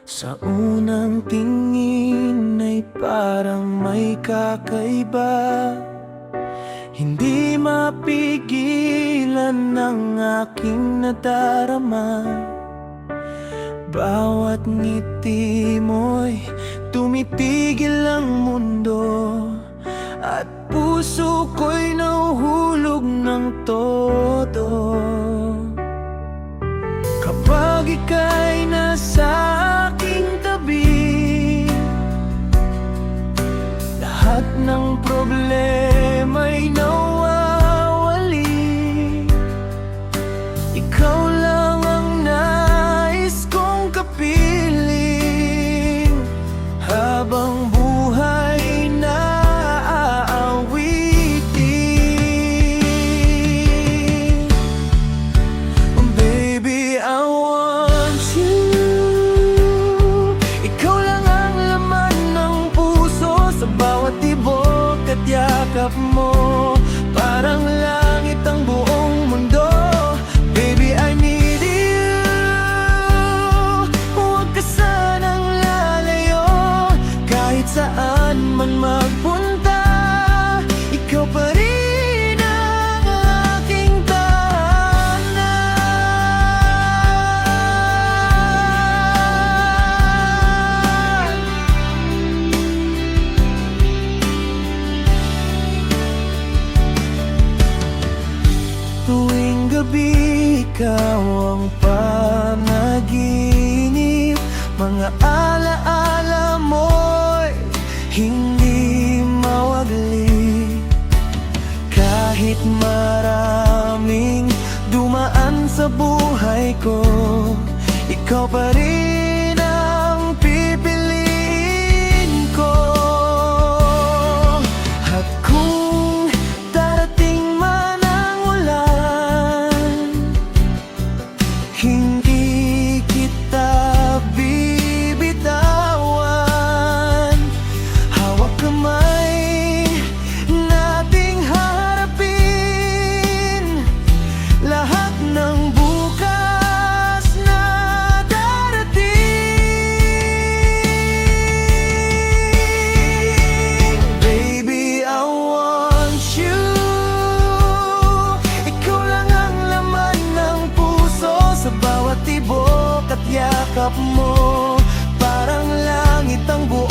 Sa unang tingin ay parang may kakaiba, hindi mapigilan ng aking nadarama. Bawat ngiti mo'y tumipigil ang mundo, at puso ko'y nahuhulog ng todo. Kapag ika'y nasa aking tabi, lahat ng problema'y nawawali. Ikaw lang ang nais kong kapiling, habang buhay na aawitin. Baby, I want you. Ikaw lang ang laman ng puso, sa bawat tibok at yakap mo, parang langit ang buong mundo. Baby, I need you. Huwag ka sanang lalayo, kahit saan man magpunta, ikaw pa rin ang aking tahanan. Tuwing gabi, ikaw ang panaginip, mga alaala mo'y hindi mawagli. Kahit maraming dumaan sa buhay ko, ikaw pa rin ang pipiliin ko. At kung darating man ang ulan, hindi kita bibitawan. Hawak kamay nating harapin lahat ng bukas na darating. Baby, I want you. Ikaw lang ang laman ng puso, sa bawat tibok at yakap mo, parang langit ang buong